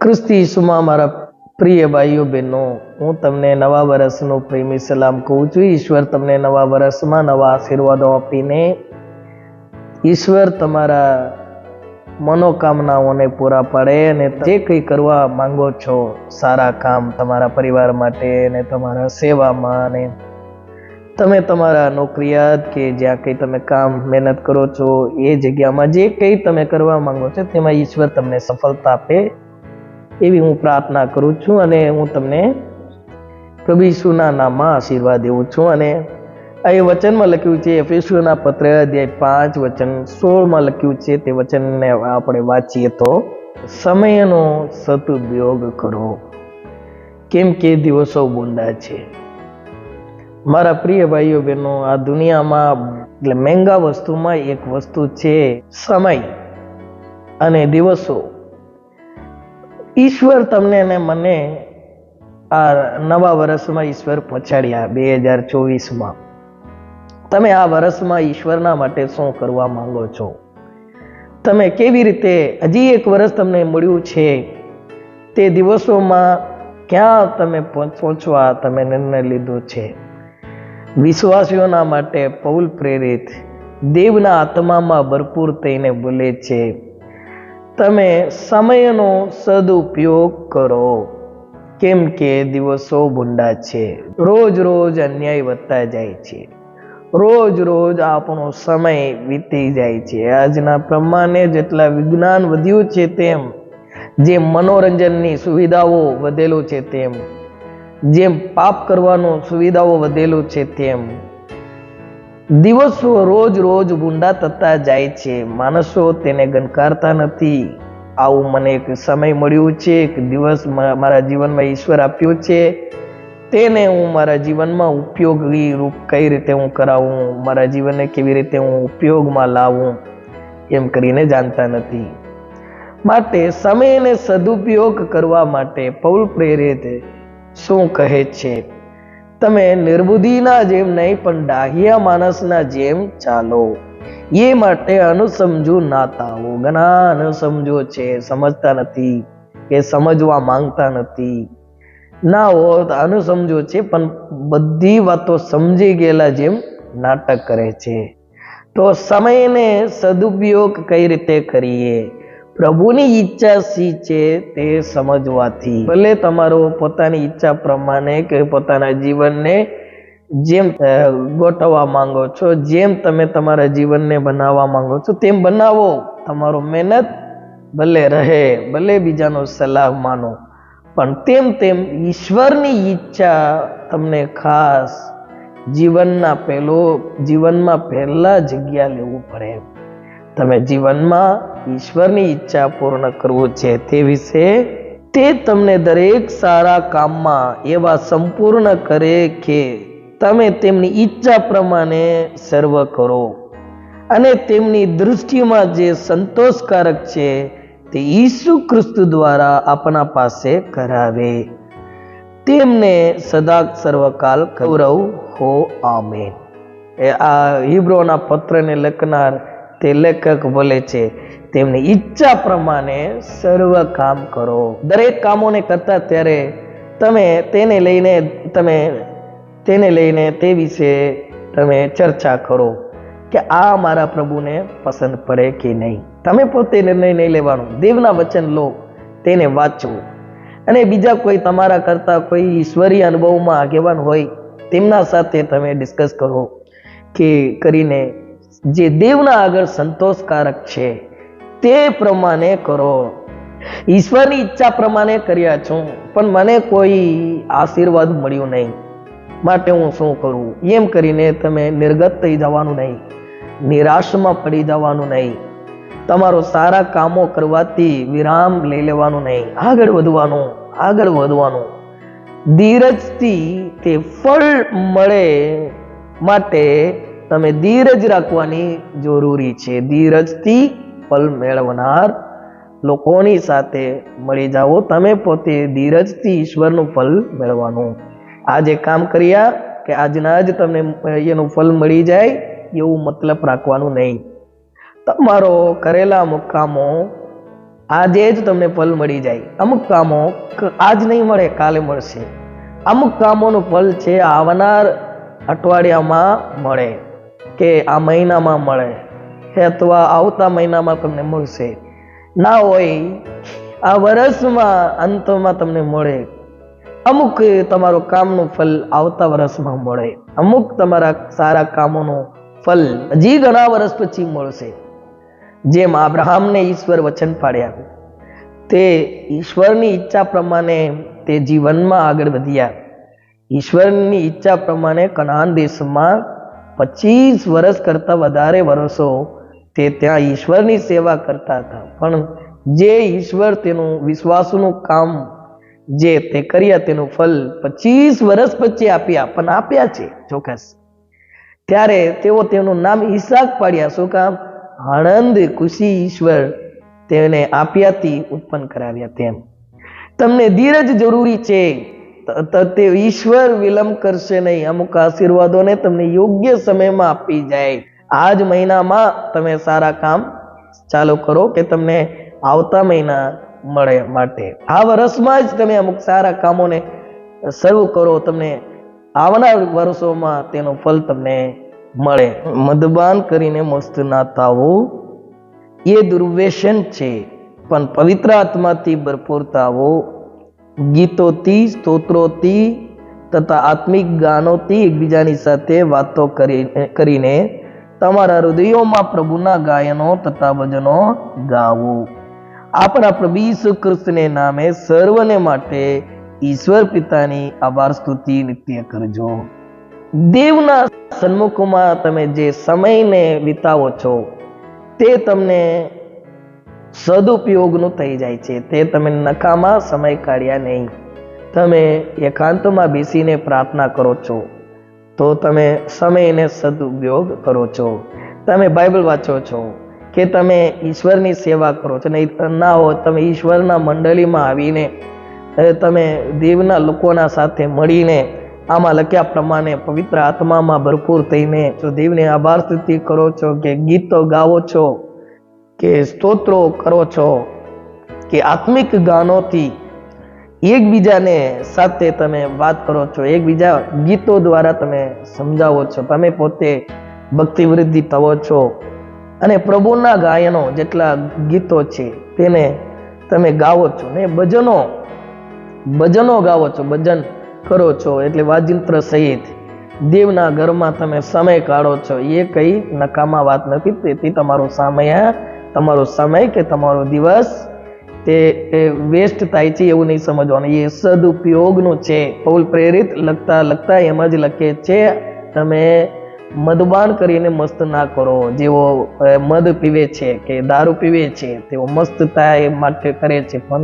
ખ્રિસ્તી ઈસુમાં મારા પ્રિય ભાઈઓ બહેનો, હું તમને નવા વર્ષનો પ્રેમી સલામ કહું છું. ઈશ્વર તમને નવા વર્ષમાં નવા આશીર્વાદો આપીને ઈશ્વર તમારા મનોકામનાઓને પૂરા પાડે અને જે કંઈ કરવા માંગો છો સારા કામ તમારા પરિવાર માટે અને તમારા સેવામાં અને તમે તમારા નોકરિયાત કે જ્યાં કંઈ તમે કામ મહેનત કરો છો એ જગ્યામાં જે કંઈ તમે કરવા માંગો છો તેમાં ઈશ્વર તમને સફળતા આપે એવી હું પ્રાર્થના કરું છું અને હું તમને પ્રભુ ઈસુના નામમાં આશીર્વાદ દેવું છું. અને એ વચનમાં લખ્યું છે, એફેસીઓના પત્ર અધ્યાય 5 વચન 16 લખ્યું છે. તે વચનને આપણે વાંચીએ તો, સમયનો સદુપયોગ કરો કેમ કે દિવસો બુંદા છે. મારા પ્રિય ભાઈઓ બહેનો, આ દુનિયામાં એટલે મહેંગા વસ્તુમાં એક વસ્તુ છે સમય અને દિવસો. ઈશ્વર તમને અને મને આ નવા વર્ષમાં ઈશ્વર પહોંચાડ્યા 2024માં. તમે આ વર્ષમાં ઈશ્વરના માટે શું કરવા માંગો છો? તમે કેવી રીતે હજી એક વર્ષ તમને મળ્યું છે તે દિવસોમાં ક્યાં તમે પહોંચવા તમે નિર્ણય લીધો છે? વિશ્વાસીઓના માટે પૌલ પ્રેરિત દેવના આત્મામાં ભરપૂર થઈને બોલે છે, તમે સમયનો સદુપયોગ કરો કેમ કે દિવસો બુંડા છે. રોજ રોજ અન્યાય વધતા જાય છે, રોજ રોજ આપણો સમય વીતી જાય છે. આજના પ્રમાણે જેટલા વિજ્ઞાન વધ્યું છે તેમ, જેમ મનોરંજનની સુવિધાઓ વધેલું છે તેમ, જેમ પાપ કરવાનો સુવિધાઓ વધેલું છે તેમ દિવસો રોજ રોજ બુંડા થતા જાય છે. માણસો તેને ગણકારતા નથી. આવું મને એક સમય મળ્યું છે, એક દિવસ મારા જીવનમાં ઈશ્વર આપ્યો છે, તેને હું મારા જીવનમાં ઉપયોગી રૂપ કઈ રીતે હું કરાવું, મારા જીવનને કેવી રીતે હું ઉપયોગમાં લાવું એમ કરીને જાણતા નથી. માટે સમયને સદુપયોગ કરવા માટે પૌલ પ્રેરિત શું કહે છે? તમે નિર્બુદ્ધિના જેમ નહીં પણ ડાહ્યા માણસના જેમ ચાલો. એ માટે અનુસમજુ ના થાઓ. ઘણા અનુસમજો છે, સમજતા નથી કે સમજવા માંગતા નથી. ના હો અનુસમજો છે પણ બધી વાતો સમજી ગયેલા જેમ નાટક કરે છે. તો સમયને સદુપયોગ કઈ રીતે કરીએ? પ્રભુની ઈચ્છા શી છે તે સમજવાથી. ભલે તમારો પોતાની ઈચ્છા પ્રમાણે કે પોતાના જીવનને જેમ ગોઠવવા માંગો છો, જેમ તમે તમારા જીવનને બનાવવા માંગો છો તેમ બનાવો. તમારો મહેનત ભલે રહે, ભલે બીજાનો સલાહ માનો, પણ તેમ તેમ ઈશ્વરની ઈચ્છા તમને ખાસ જીવનમાં પહેલા જગ્યા લેવું પડે. તમે જીવનમાં ઈશ્વરની ઈચ્છા પૂર્ણ કરવું છે તે વિશે તે તમને દરેક સારા કામમાં એવા સંપૂર્ણ કરે કે તમે તેમની ઈચ્છા પ્રમાણે સર્વ કરો અને તેમની દૃષ્ટિમાં જે સંતોષકારક છે તે ઈસુ ખ્રિસ્ત દ્વારા આપણા પાસે કરાવે. તેમને સદા સર્વકાલ ગૌરવ હો, આમેન. આ હિબ્રોના પત્રને લખનાર તે લેખક બોલે છે, તેમની ઈચ્છા પ્રમાણે સર્વ કામ કરો. દરેક કામોને કરતા ત્યારે તમે તેને લઈને તે વિશે તમે ચર્ચા કરો કે આ મારા પ્રભુને પસંદ પડે કે નહીં. તમે પોતે નિર્ણય નહીં લેવાનો. દેવના વચન લો, તેને વાંચો અને બીજા કોઈ તમારા કરતા કોઈ ઈશ્વરીય અનુભવમાં આગેવાન હોય તેમના સાથે તમે ડિસ્કસ કરો કે કરીને જે દેવના આગળ સંતોષકારક છે તે પ્રમાણે કરો. ઈશ્વરની ઈચ્છા પ્રમાણે કર્યા છું પણ મને કોઈ આશીર્વાદ મળ્યું નહીં, માટે હું શું કરું? એમ કરીને તમે નિર્ગત થઈ જવાનું નહીં, નિરાશમાં પડી જવાનું નહીં. તમારો સારા કામો કરવાથી વિરામ લઈ લેવાનું નહીં. આગળ વધવાનું. ધીરજથી તે ફળ મળે માટે તમે ધીરજ રાખવાની જરૂરી છે. ધીરજથી ફળ મેળવનાર લોકોની સાથે મળી જાઓ. તમે પોતે ધીરજથી ઈશ્વરનું ફળ મેળવવાનું. આજે કામ કર્યા કે આજના જ તમને એનું ફળ મળી જાય એવું મતલબ રાખવાનું નહીં. તમારો કરેલા અમુક કામો આજે જ તમને ફળ મળી જાય. અમુક કામો આજ નહીં મળે, કાલે મળશે. અમુક કામોનું ફળ છે આવનાર અઠવાડિયામાં મળે, કે આ મહિનામાં મળે, અથવા આવતા મહિનામાં તમને મળશે. ના હોય આ વર્ષમાં અંતમાં તમને મળે. અમુક તમારો કામનું ફળ આવતા વર્ષમાં મળે. અમુક તમારા સારા કામોનું ફળ હજી ઘણા વર્ષ પછી મળશે. જેમ અબ્રાહમને ઈશ્વર વચન પાડ્યા, તે ઈશ્વરની ઈચ્છા પ્રમાણે તે જીવનમાં આગળ વધ્યા. ઈશ્વરની ઈચ્છા પ્રમાણે કનાન દેશમાં 25 વર્ષ કરતા વધારે વર્ષો તે ત્યાં ઈશ્વરની સેવા કરતા હતા. પણ જે ઈશ્વર તેનું વિશ્વાસનું કામ જે તે કર્યા તેનું ફળ 25 વર્ષ પછી આપ્યા, પણ આપ્યા છે ચોક્કસ. ત્યારે તેઓ તેનું નામ ઈસાક પાડ્યા. શું કામ? આનંદ ખુશી ઈશ્વર તેને આપ્યાથી ઉત્પન્ન કરાવ્યા. તેમ તમને ધીરજ જરૂરી છે. તે ઈશ્વર વિલંબ કરશે નહીં. અમુક આશીર્વાદોને તમને યોગ્ય સમયમાં આપી જાય. આ જ મહિનામાં તમે સારા કામ ચાલુ કરો કે તમને આવતા મહિના મળે માટે. આ વર્ષમાં જ તમે અમુક સારા કામોને શરૂ કરો, તમને આવનાર વર્ષોમાં તેનું ફળ તમને મળે. મદપાન કરીને મસ્ત ના થાવું એ દુર્વ્યસન છે, પણ પવિત્ર આત્માથી ભરપૂર થાવો, ગીતોથી, સ્તોત્રોથી તથા આત્મિક ગાનોથી એકબીજાની સાથે વાતો કરીને તમારા હૃદયોમાં પ્રભુના ગાયનો તથા ભજનો ગાવો. આપણા પ્રભુ ઈસુ ખ્રિસ્તને નામે સર્વને માટે ઈશ્વર પિતાની આભાર સ્તુતિ નિત્ય કરજો. દેવના સન્મુખમાં તમે જે સમયને વિતાવો છો તે તમને સદુપયોગનું થઈ જાય છે. તે તમે નકામા સમય કાઢ્યા નહીં. તમે એકાંતમાં બેસીને પ્રાર્થના કરો છો તો તમે સમયને સદુપયોગ કરો છો. તમે બાઇબલ વાંચો છો કે તમે ઈશ્વરની સેવા કરો છો. નહીં ના હો તમે ઈશ્વરના મંડળીમાં આવીને તમે દેવના લોકોના સાથે મળીને આમાં લખ્યા પ્રમાણે પવિત્ર આત્મામાં ભરપૂર થઈને જો દેવને આભાર સ્તુતિ કરો છો, કે ગીતો ગાવો છો, કે સ્તોત્રો કરો છો, કે આત્મિક ગાનોથી એકબીજાને સાથે તમે વાત કરો છો, એકબીજા ગીતો દ્વારા તમે સમજાવો છો, તમે પોતે ભક્તિ વૃદ્ધિ થવો છો અને પ્રભુના ગાયનો જેટલા ગીતો છે તેને તમે ગાવો છો ને ભજનો ગાવો છો, ભજન કરો છો. એટલે વાજિંત્ર સહિત દેવના ઘરમાં તમે સમય કાઢો છો. એ કઈ નકામા વાત નથી. તેથી તમારો સમય કે તમારો દિવસ તે વેસ્ટ થાય છે એવું નહીં સમજવાનું. એ સદુપયોગનું છે. પૌલ પ્રેરિત લખતા એમ જ લખે છે, તમે મદપાન કરીને મસ્ત ના કરો. જેઓ મદ પીવે છે કે દારૂ પીવે છે તેઓ મસ્ત થાય એ માટે કરે છે, પણ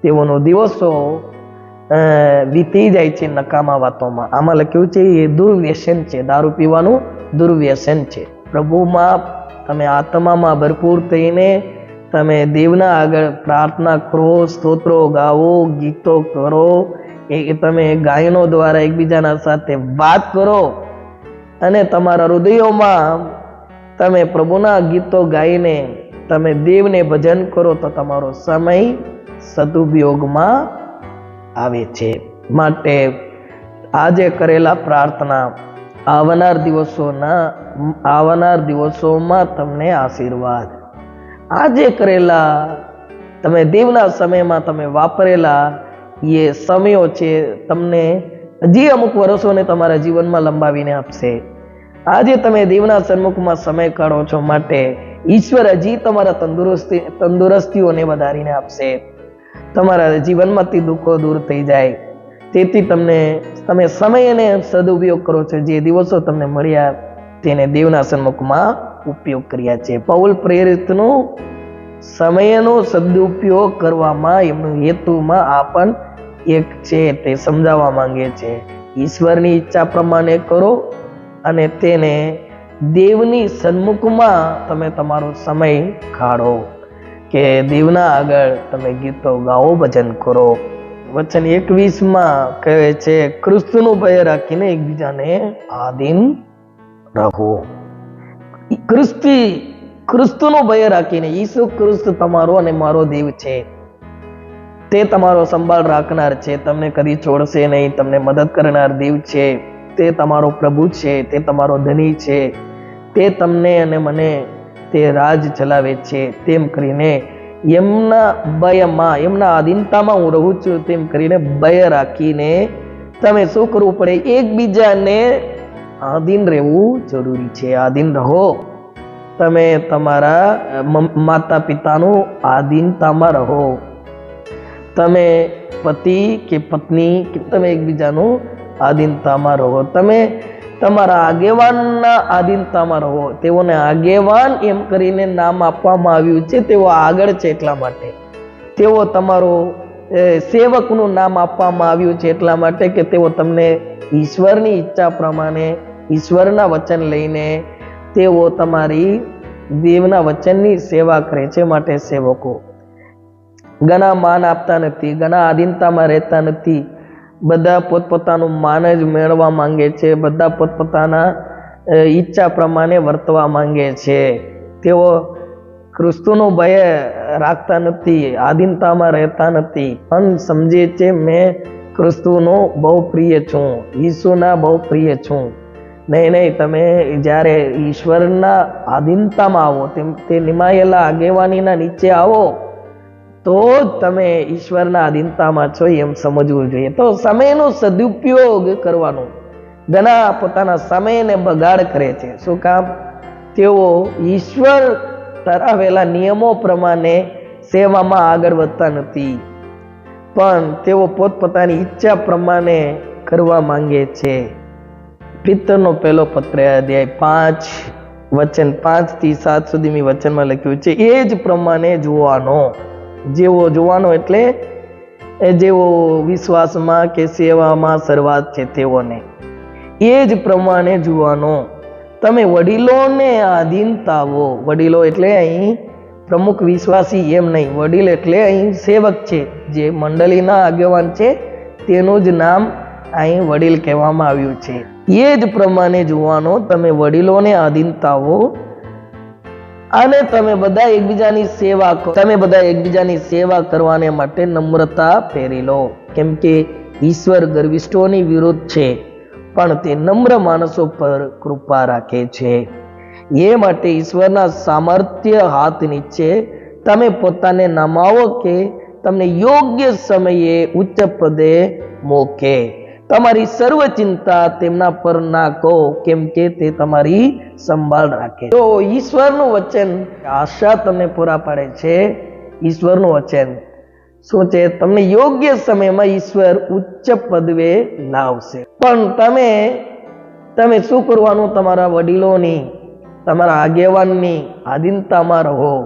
તેઓનો દિવસો વીતી જાય છે નકામા વાતોમાં. આમાં લખ્યું છે એ દુર્વ્યસન છે. દારૂ પીવાનું દુર્વ્યસન છે. પ્રભુમાં તમે આત્મામાં ભરપૂર થઈને તમે દેવના આગળ પ્રાર્થના કરો, સ્તોત્રો ગાવો, ગીતો કરો, તમે ગાયનો દ્વારા એકબીજાના સાથે વાત કરો અને તમારા હૃદયોમાં તમે પ્રભુના ગીતો ગાઈને તમે દેવને ભજન કરો તો તમારો સમય સદુપયોગમાં આવે છે. માટે આજે કરેલા પ્રાર્થના આવનાર દિવસોમાં તમને આશીર્વાદ. આજે કરેલા તમે દેવના સમયમાં તમે વાપરેલા એ સમયો છે તમને હજી અમુક વર્ષોને તમારા જીવનમાં લંબાવીને આપશે. આજે તમે દેવના સન્મુખમાં સમય કાઢો છો માટે ઈશ્વર હજી તમારા તંદુરસ્તીઓને વધારીને આપશે. તમારા જીવનમાંથી દુઃખો દૂર થઈ જાય. તેથી તમે સમયને સદુપયોગ કરો છો. જે દિવસો તમને મળ્યા તેને દેવના સન્મુખમાં ઉપયોગ કર્યા છે. પૌલ પ્રેરિતનું સમયનો સદુપયોગ કરવામાં એમનું હેતુમાં આ પણ એક છે તે સમજાવવા માંગે છે. ઈશ્વરની ઈચ્છા પ્રમાણે કરો અને તેને દેવની સન્મુખમાં તમે તમારો સમય કાઢો, કે દેવના આગળ તમે ગીતો ગાઓ, ભજન કરો વચન 21 કહે છે, ક્રિસ્તુનું ભય રાખીને એકબીજાને આધીન રહો. ક્રિસ્તુનો ભય રાખીને, ઈસુ ક્રિસ્ત તમારો અને મારો દેવ છે. તે તમારો સંભાળ રાખનાર છે, તમને કદી છોડશે નહીં, તમને મદદ કરનાર દેવ છે. તે તમારો પ્રભુ છે, તે તમારો ધણી છે, તે તમને અને મને તે રાજ ચલાવે છે. તેમ કરીને એમના ભયમાં, એમના આધીનતામાં હું રહું છું, તેમ કરીને ભય રાખીને તમે શું કરવું પડે? એકબીજાને આધીન રહેવું જરૂરી છે. આધીન રહો. તમે તમારા માતા પિતાનું આધીનતામાં રહો. તમે પતિ કે પત્ની કે તમે એકબીજાનું આધીનતામાં રહો. તમે તમારા આગેવાનના આધીનતામાં રહો. તેઓને આગેવાન એમ કરીને નામ આપવામાં આવ્યું છે. તેઓ આગળ છે એટલા માટે. તેઓ તમારો સેવકનું નામ આપવામાં આવ્યું છે એટલા માટે કે તેઓ તમને ઈશ્વરની ઈચ્છા પ્રમાણે, ઈશ્વરના વચન લઈને તેઓ તમારી દેવના વચનની સેવા કરે છે. માટે સેવકો ઘણા માન આપતા નથી, ઘણા આધીનતામાં રહેતા નથી. બધા પોતપોતાનું માન જ મેળવવા માંગે છે. બધા પોતપોતાના ઈચ્છા પ્રમાણે વર્તવા માંગે છે. તેઓ ક્રિસ્તુનો ભય રાખતા નથી, આધીનતામાં રહેતા નથી, પણ સમજે છે મેં ક્રિસ્તુનો બહુ પ્રિય છું, ઈસુના બહુ પ્રિય છું. નહીં, તમે જ્યારે ઈશ્વરના આધીનતામાં આવો, તે નિમાયેલા આગેવાનીના નીચે આવો, તો તમે ઈશ્વરના આધીનતામાં છો એમ સમજવું જોઈએ. તો સમયનો સદુપયોગ કરવાનો. ઘણા પોતાના સમયને બગાડ કરે છે. શું કામ? તેઓ ઈશ્વર ધરાવેલા નિયમો પ્રમાણે સેવામાં આગળ વધતા નથી, પણ તેઓ પોતપોતાની ઈચ્છા પ્રમાણે કરવા માંગે છે. પિતરનો પહેલો પત્ર અધ્યાય 5 વચન 5 થી 7 સુધીની વચનમાં લખ્યું છે, એ જ પ્રમાણે જોવાનો. જેવો જોવાનો એટલે જેવો વિશ્વાસમાં કે સેવામાં શરૂઆત છે તેઓને એ જ પ્રમાણે જોવાનો. તમે વડીલોને આધીનતા આવો. વડીલો એટલે અહીં પ્રમુખ વિશ્વાસી એમ નહીં. વડીલ એટલે અહીં સેવક છે, જે મંડળીના આગેવાન છે, તેનું જ નામ અહીં વડીલ કહેવામાં આવ્યું છે. એ જ પ્રમાણે જોવાનો. તમે વડીલોને આધીનતા આવો અને તમે બધા એકબીજાની સેવા કરો. તમે બધા એકબીજાની સેવા કરવાને માટે નમ્રતા પહેરી લો, કેમ કે ઈશ્વર ગર્વિષ્ઠોની વિરુદ્ધ છે, પણ તે નમ્ર માણસો પર કૃપા રાખે છે. એ માટે ઈશ્વરના સામર્થ્ય હાથ નીચે તમે પોતાને નમાવો કે તમને યોગ્ય સમયે ઉચ્ચ પદે મૂકે. તમારી સર્વ ચિંતા તેમના પર નાખો, કેમ કે તે તમારી સંભાળ રાખે. તો ઈશ્વરનું વચન આશા તમને પૂરા પાડે છે. ઈશ્વરનું વચન શું છે? તમને યોગ્ય સમયમાં ઈશ્વર ઉચ્ચ પદવે લાવશે. પણ તમે શું કરવાનું? તમારા વડીલોની, તમારા આગેવાનની આધીનતામાં રહો.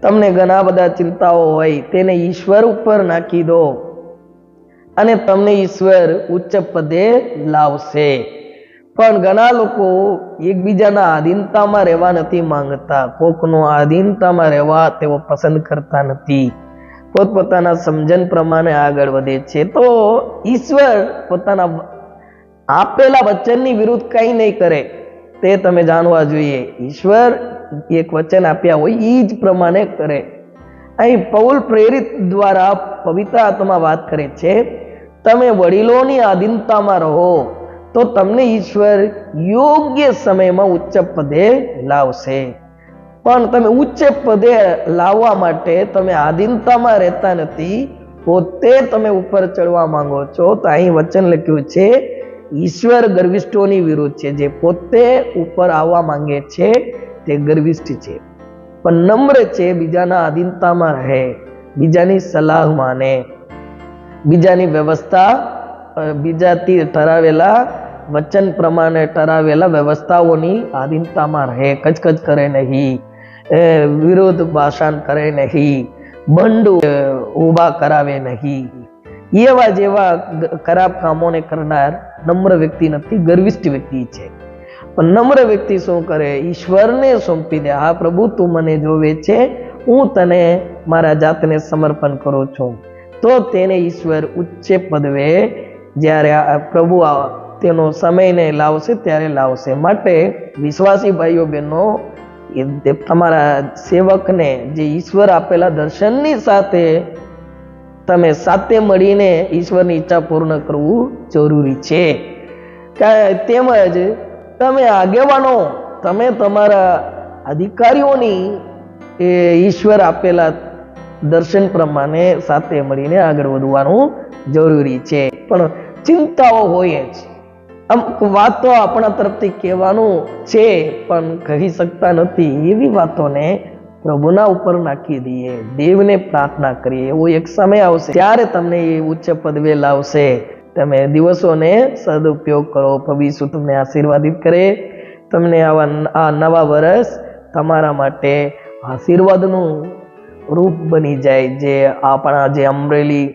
તમને ઘણા બધા ચિંતાઓ હોય, તેને ઈશ્વર ઉપર નાખી દો અને તમને ઈશ્વર ઉચ્ચ પદે લાવશે. પણ ઘણા લોકો એકબીજાના આધીનતામાં રહેવા નથી માંગતા. કોકનો આધીનતામાં રહેવા તેઓ પસંદ કરતા નથી. પોતપોતાના સમજણ પ્રમાણે આગળ વધે છે. તો ઈશ્વર પોતાના આપેલા વચનની વિરુદ્ધ કંઈ નહીં કરે, તે તમે જાણવા જોઈએ. ઈશ્વર એક વચન આપ્યા હોય એ જ પ્રમાણે કરે. અહીં પૌલ પ્રેરિત દ્વારા પવિત્ર આત્મા વાત કરે છે, તમે વડીલોની આધીનતામાં રહો તો તમને ઈશ્વર યોગ્ય સમયમાં ઉચ્ચ પદે લાવશે. પણ તમે ઉચ્ચ પદે લાવવા માટે તમે આધીનતામાં રહેતા નથી, પોતે તમે ઉપર ચડવા માંગો છો. તો અહીં વચન લખ્યું છે, ઈશ્વર ગર્વિષ્ઠોની વિરુદ્ધ છે. જે પોતે ઉપર આવવા માંગે છે તે ગર્વિષ્ઠ છે, પણ નમ્ર છે, બીજાના આધીનતામાં રહે, બીજાની સલાહ માને, બીજાની વ્યવસ્થા, બીજાથી ઠરાવેલા વચન પ્રમાણે ઠરાવેલા વ્યવસ્થાઓની આધીનતામાં રહે. કચકચ કરે નહીં, વિરોધ ભાષણ કરે નહીં, બંડ ઊભા કરાવે નહીં. એવા જેવા ખરાબ કામોને કરનાર નમ્ર વ્યક્તિ નથી, ગર્વિષ્ઠ વ્યક્તિ છે. પણ નમ્ર વ્યક્તિ શું કરે? ઈશ્વરને સોંપી દે. હા પ્રભુ, તું મને જોવે છે, હું તને મારા જાતને સમર્પણ કરું છું. તો તેને ઈશ્વર ઉચ્ચ પદવે જ્યારે પ્રભુ તેનો સમયને લાવશે ત્યારે લાવશે. માટે વિશ્વાસી ભાઈઓ બહેનો, તમારા સેવકને જે ઈશ્વર આપેલા દર્શનની સાથે તમે સાથે મળીને ઈશ્વરની ઈચ્છા પૂર્ણ કરવું જરૂરી છે. તેમજ તમે આગેવાનો, તમે તમારા અધિકારીઓની ઈશ્વર આપેલા દર્શન પ્રમાણે સાથે મળીને આગળ વધવાનું જરૂરી છે. પણ ચિંતાઓ હોય જ, અમુક વાતો આપણા તરફથી કહેવાનું છે પણ કહી શકતા નથી, એવી વાતોને પ્રભુના ઉપર નાખી દઈએ, દેવને પ્રાર્થના કરીએ. એવો એક સમય આવશે ત્યારે તમને એ ઉચ્ચ પદવે લાવશે. તમે દિવસોને સદુપયોગ કરો. પ્રભુ ઈસુ તમને આશીર્વાદિત કરે. તમને આ નવા વર્ષ તમારા માટે આશીર્વાદનું રૂપ બની જાય. જે આપણા જે અમરેલી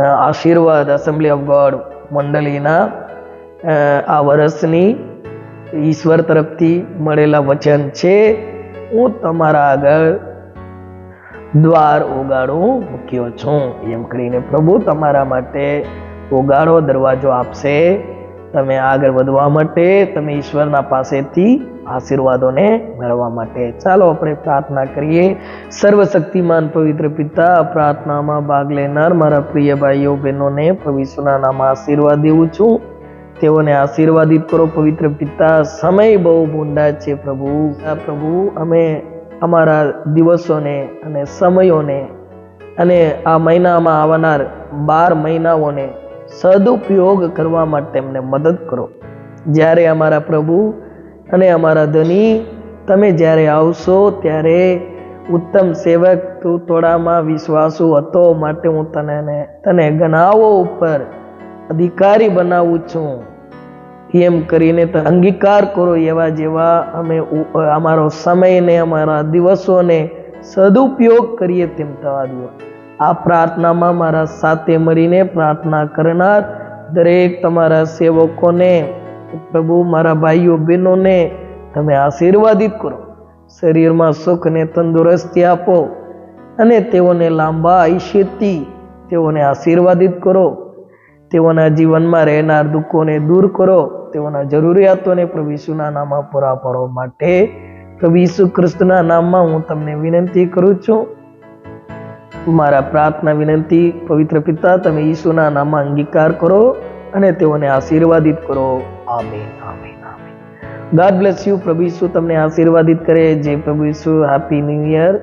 આશીર્વાદ એસેમ્બલી ઓફ ગોડ મંડળીના આ વર્ષની ઈશ્વર તરફથી મળેલા વચન છે. હું તમારા આગળ દ્વાર ઓગાળું મૂક્યો છું. એમ કરીને પ્રભુ તમારા માટે ઓગાળો દરવાજો આપશે. તમે આગળ વધવા માટે, તમે ઈશ્વરના પાસેથી આશીર્વાદોને મેળવવા માટે. ચાલો આપણે પ્રાર્થના કરીએ. સર્વશક્તિમાન પવિત્ર પિતા, પ્રાર્થનામાં ભાગ લેનાર મારા પ્રિય ભાઈઓ બહેનોને પ્રભુ ઈસુના નામમાં આશીર્વાદ દેવું છું. તેઓને આશીર્વાદિત કરો પવિત્ર પિતા. સમય બહુ ભૂંડા છે પ્રભુ. અમે અમારા દિવસોને અને સમયોને અને આ મહિનામાં આવનાર 12 મહિનાઓને સદુપયોગ કરવા માટે અમને મદદ કરો. જ્યારે અમારા પ્રભુ અને અમારા ધની તમે જ્યારે આવશો ત્યારે ઉત્તમ સેવક તું થોડામાં વિશ્વાસુ હતો, માટે હું તને ગણાવો ઉપર અધિકારી બનાવું છું. એમ કરીને અંગીકાર કરો. એવા જેવા અમે અમારો સમયને, અમારા દિવસોને સદુપયોગ કરીએ તેમ થવા દો. આ પ્રાર્થનામાં મારા સાથે મળીને પ્રાર્થના કરનાર દરેક તમારા સેવકોને પ્રભુ, મારા ભાઈઓ બહેનોને તમે આશીર્વાદિત કરો. શરીરમાં સુખ ને તંદુરસ્તી આપો અને તેઓને લાંબા આયુષ્યથી તેઓને આશીર્વાદિત કરો. તેઓના જીવનમાં રહેનાર દુઃખોને દૂર કરો. તેઓના જરૂરિયાતોને પ્રભુ ઈસુના નામમાં પૂરા પાડવા માટે પ્રભુ ઈસુ ખ્રિસ્તના નામમાં હું તમને વિનંતી કરું છું. મારા પ્રાર્થના વિનંતી પવિત્ર પિતા, તમે ઈસુના નામમાં અંગીકાર કરો અને તેઓને આશીર્વાદિત કરો. આમીન, આમીન, આમીન. God bless you. પ્રભુ ઈસુ તમને આશીર્વાદિત કરે. જય પ્રભુ ઈસુ. Happy new year.